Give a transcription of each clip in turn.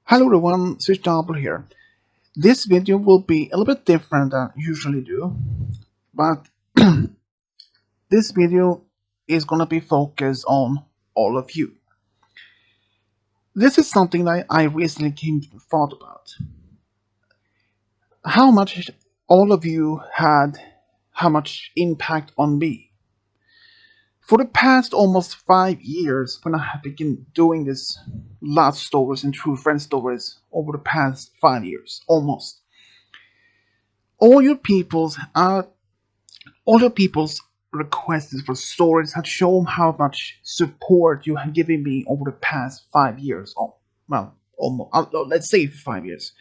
Hello everyone, Switch Double here. This video will be a little bit different than I usually do, but this video is gonna be focused on all of you. This is something that I recently came to thought about. How much all of you had how much impact on me. For the past almost 5 years, when I have been doing this love stories and true friend stories over the past 5 years, almost. All your peoples are All your people's requests for stories have shown how much support you have given me over the past 5 years. Oh, well, almost, let's say 5 years.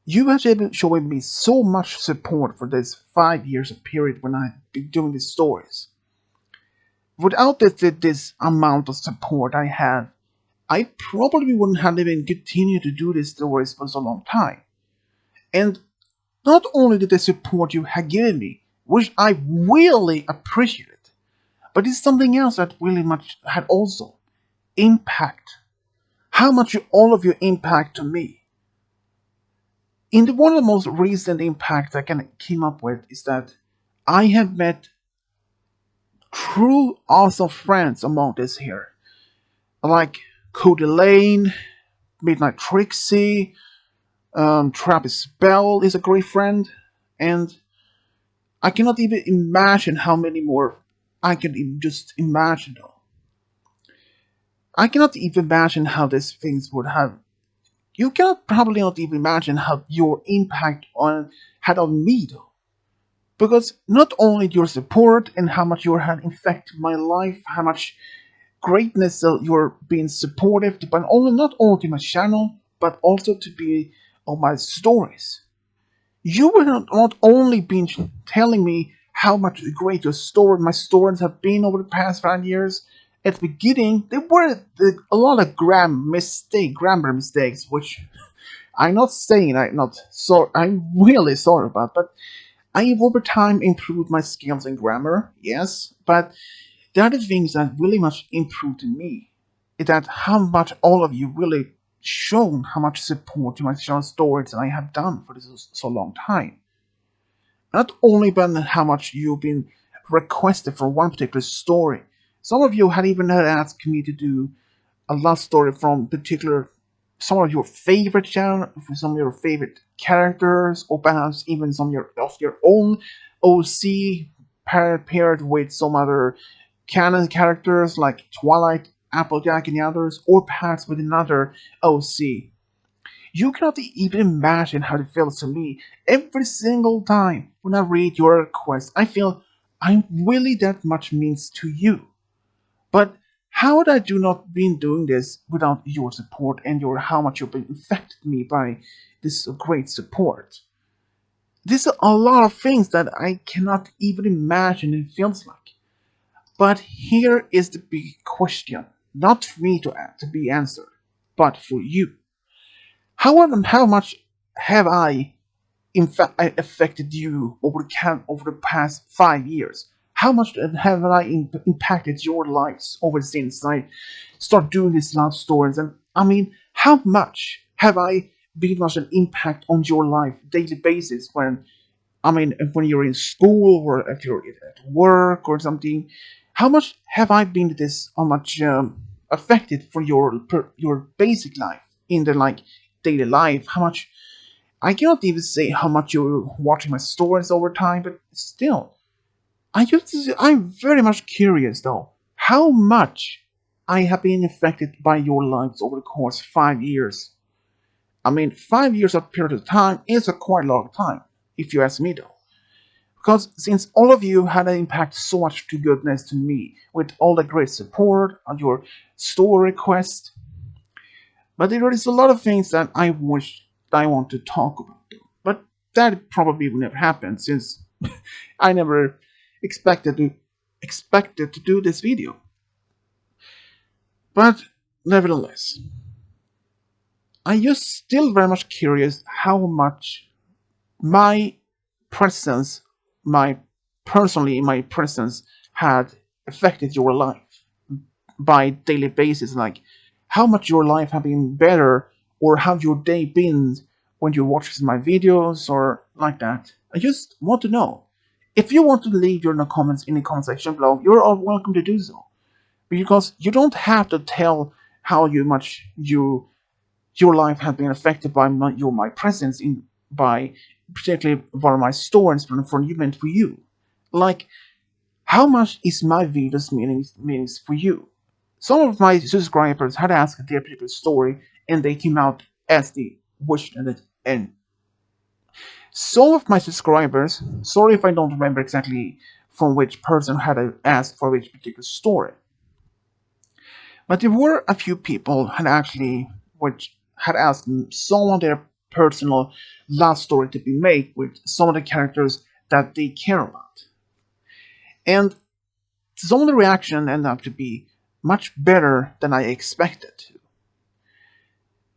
You have been showing me so much support for this 5 years of period when I've been doing these stories. Without this amount of support I had, I probably wouldn't have even continued to do these stories for so long time. And not only did the support you have given me, which I really appreciate, but it's something else that really much had also impact. How much all of you impact to me. One of the most recent impacts I came up with is that I have met true awesome friends among this here, like Cody Lane, Midnight Trixie, Travis Bell is a great friend, and I cannot even imagine how many more I can just imagine though. I cannot even imagine how these things would have. You cannot probably not even imagine how your impact on had on me though. Because not only your support and how much you had affected my life, how much greatness you're being supportive, but only not only to my channel, but also to be on my stories. You were not only been telling me how much great my stories have been over the past 5 years. At the beginning, there were a lot of grammar mistakes, which I'm not saying I'm not sorry. I'm really sorry about, but I have over time improved my skills in grammar. Yes, but the other things that really much improved in me is that how much all of you really shown how much support to my channel stories that I have done for this so long time. Not only but how much you've been requested for one particular story. Some of you had even had asked me to do a love story from particular some of your favorite channel, some of your favorite characters, or perhaps even some of your own OC paired with some other canon characters like Twilight, Applejack, and the others, or perhaps with another OC. You cannot even imagine how it feels to me every single time when I read your request. I feel I really that much means to you. But how would I do not been doing this without your support and your how much you've been affected me by this great support? These are a lot of things that I cannot even imagine it feels like. But here is the big question, not for me to be answered, but for you. How much have I in fact affected you over the past 5 years? How much have I impacted your lives over since I started doing these love stories? And I mean, how much have I been much an impact on your life daily basis when you're in school or if you're at work or something? How much have I been this how much affected for your basic life in the like daily life? How much I cannot even say how much you're watching my stories over time, but still, I'm very much curious though how much I have been affected by your lives over the course of 5 years. I mean, 5 years of period of time is a quite long time, if you ask me though. Because since all of you had an impact so much to goodness to me with all the great support on your story requests, but there is a lot of things that I want to talk about. But that probably will never happen since I never expected to do this video. But nevertheless, I just still very much curious how much my presence, my presence had affected your life by daily basis. Like how much your life had been better or how your day been when you watch my videos or like that. I just want to know. If you want to leave your comments in the comment section below, you're all welcome to do so. Because you don't have to tell how much your life has been affected by my presence in by particularly one of my stories for an event for you. Like, how much is my videos meanings for you? Some of my subscribers had asked their particular story, and they came out as they wished it. And some of my subscribers, sorry if I don't remember exactly from which person had asked for which particular story, but there were a few people had actually which had asked some of their personal love story to be made with some of the characters that they care about. And some of the reaction ended up to be much better than I expected.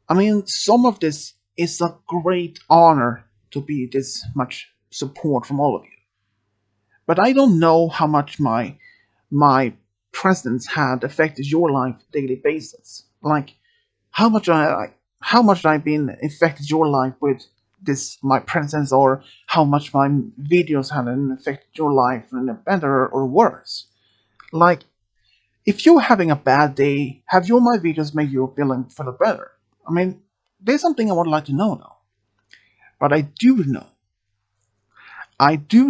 I mean, some of this is a great honor to be this much support from all of you. But I don't know how much my presence had affected your life daily basis. Like, how much how much I've been affected your life with this my presence, or how much my videos had affected your life in a better or worse. Like, if you're having a bad day, have your my videos make you feel better? I mean, there's something I would like to know now. But I do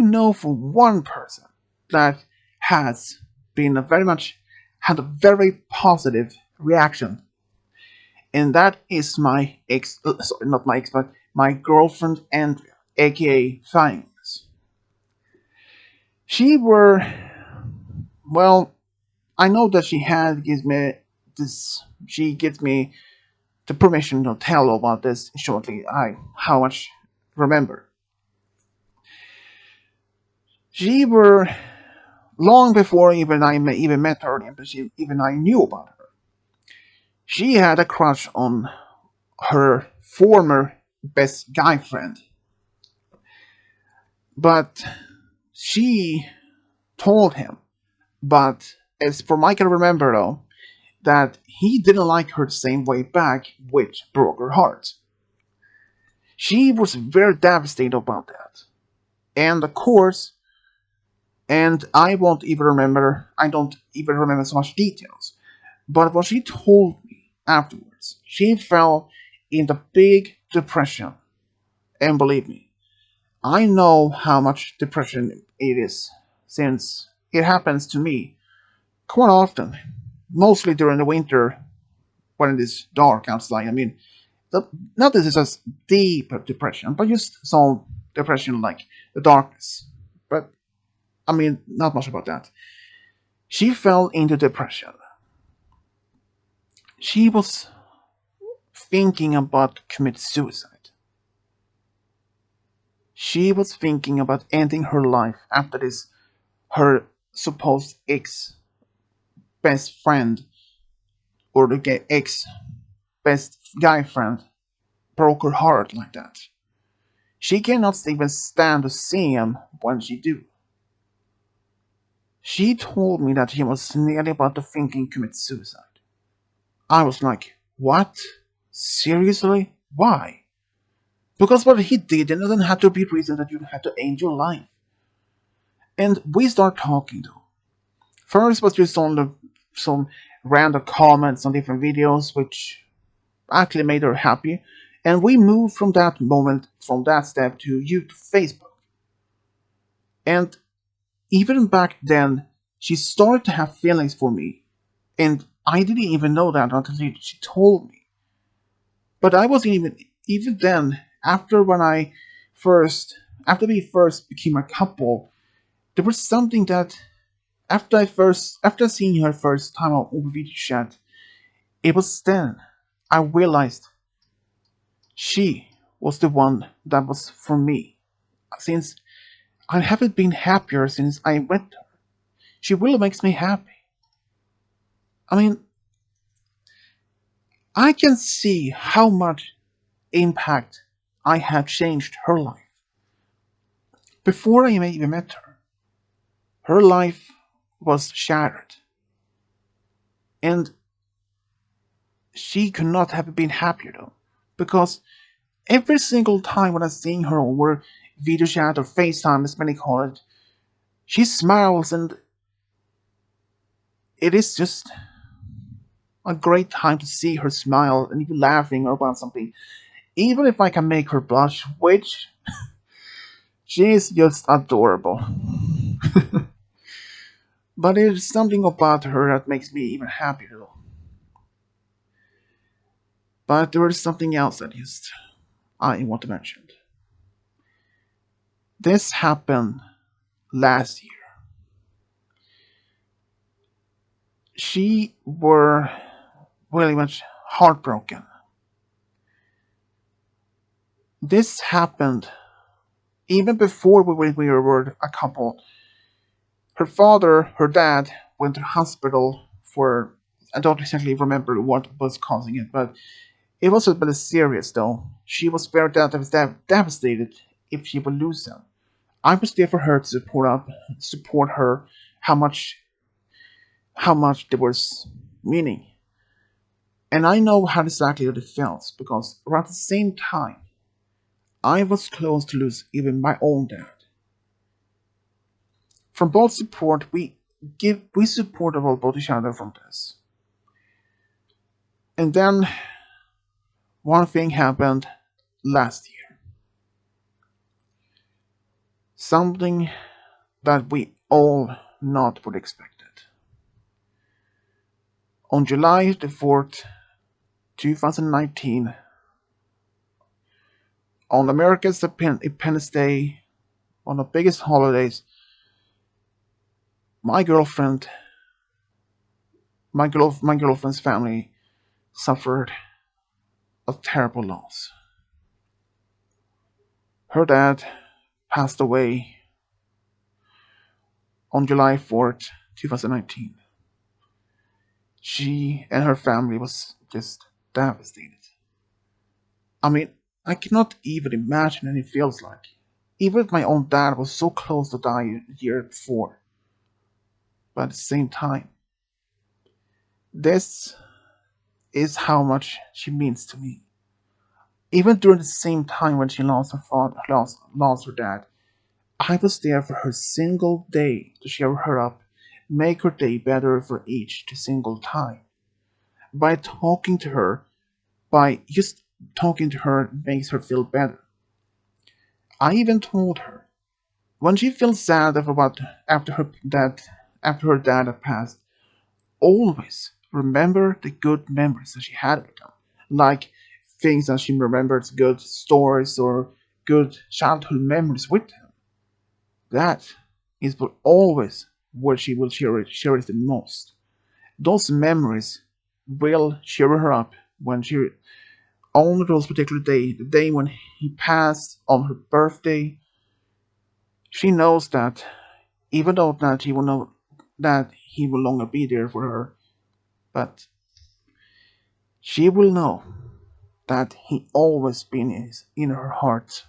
know for one person that has been a very much had a very positive reaction, and that is my ex, sorry, not my ex, but my girlfriend Andrea, aka Fangs. She were, well, I know that she had gives me this. She gives me the permission to tell about this shortly. I how much remember. She were long before even even met her, and even I knew about her. She had a crush on her former best guy friend, but she told him. But as for Michael remember though, that he didn't like her the same way back, which broke her heart. She was very devastated about that. And of course, and I don't even remember so much details. But what she told me afterwards, she fell in the big depression. And believe me, I know how much depression it is, since it happens to me quite often, mostly during the winter when it is dark outside. I mean, the, not this is just deep depression, but just some depression like the darkness. But I mean, not much about that. She fell into depression. She was thinking about commit suicide. She was thinking about ending her life after this her supposed ex best friend, or the ex best guy friend, broke her heart like that. She cannot even stand to see him when she do. She told me that he was nearly about to thinking commit suicide. I was like, what? Seriously? Why? Because what he did doesn't have to be reason that you have to end your life. And we start talking though. First was just on some random comments on different videos, which actually made her happy. And we moved from that moment, from that step to Facebook. And even back then, she started to have feelings for me. And I didn't even know that until she told me. But I wasn't even then, after we first became a couple, there was something that after seeing her first time on video chat, it was then I realized she was the one that was for me. Since I haven't been happier since I met her. She really makes me happy. I mean, I can see how much impact I have changed her life. Before I even met her life was shattered. And she could not have been happier though. because every single time when I'm seeing her over video chat or FaceTime, as many call it, she smiles and it is just a great time to see her smile and even laughing about something. Even if I can make her blush, which she is just adorable. But there's something about her that makes me even happier though. But there is something else that just I want to mention. This happened last year. She were really much heartbroken. This happened even before we were a couple. Her father, her dad, went to the hospital for, I don't exactly remember what was causing it, but it was a bit serious though. She was very devastated if she would lose him. I was there for her to support her how much there was meaning. And I know how exactly it felt because around the same time I was close to lose even my own dad. From both support we support both each other from this. And then one thing happened last year. Something that we all not would expect it. On July the 4th, 2019, on America's Independence Day, one of the biggest holidays, my girlfriend, my girlfriend's family suffered a terrible loss. Her dad passed away on July 4th, 2019. She and her family was just devastated. I mean, I cannot even imagine what it feels like. Even if my own dad was so close to die a year before. But at the same time, this is how much she means to me. Even during the same time when she lost her father, lost her dad, I was there for her single day to cheer her up, make her day better for each single time. By talking to her, by just talking to her makes her feel better. I even told her when she feels sad after her dad after her dad had passed, always remember the good memories that she had with them. Like things that she remembers, good stories or good childhood memories with him. That is what always what she will cherish the most. Those memories will cheer her up when she on those particular day, the day when he passed on her birthday. She knows that even though that he will know that he will longer be there for her, but she will know that he always been in her heart,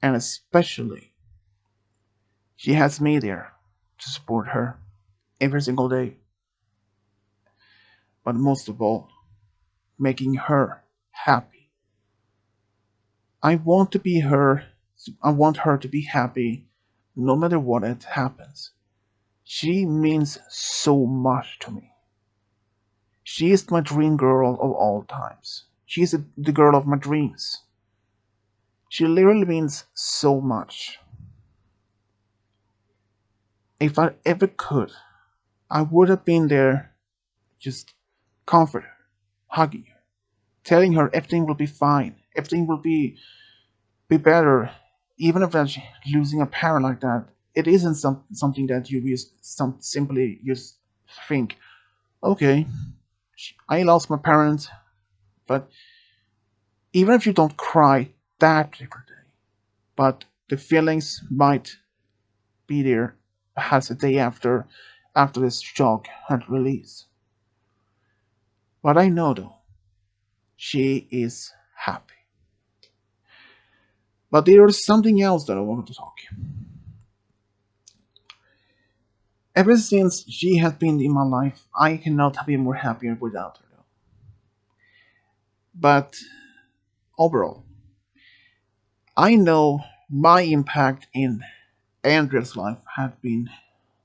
and especially she has me there to support her every single day, but most of all, making her happy. I want to be her. I want her to be happy, no matter what it happens. She means so much to me. She is my dream girl of all times. She is the girl of my dreams. She literally means so much. If I ever could, I would have been there, just comfort her, hugging her, telling her everything will be fine, everything will be better. Even if that's losing a parent like that, it isn't something that you just simply just think, okay, I lost my parents, but even if you don't cry that particular day, but the feelings might be there perhaps a day after this shock had released. But I know though, she is happy. But there is something else that I wanted to talk. Ever since she has been in my life, I cannot have been more happier without her though. But overall, I know my impact in Andrea's life had been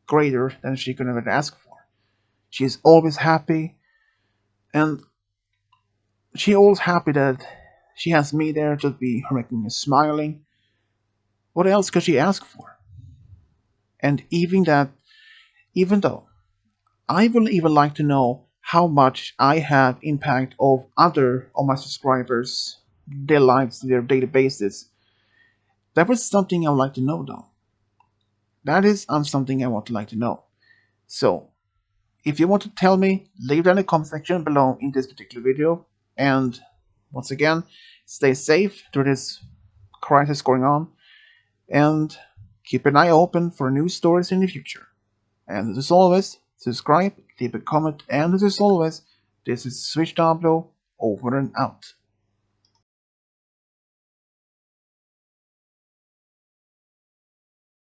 greater than she could ever ask for. She's always happy, and she always happy that she has me there to be making her smiling. What else could she ask for? And even though I would even like to know how much I have impact of other of my subscribers, their lives, their daily basis. That was something I would like to know though. That is something I want to like to know. So if you want to tell me, leave that in the comment section below in this particular video. And once again, stay safe through this crisis going on, and keep an eye open for new stories in the future. And as always, subscribe, leave a comment, and as always, this is Switch Diablo, over and out.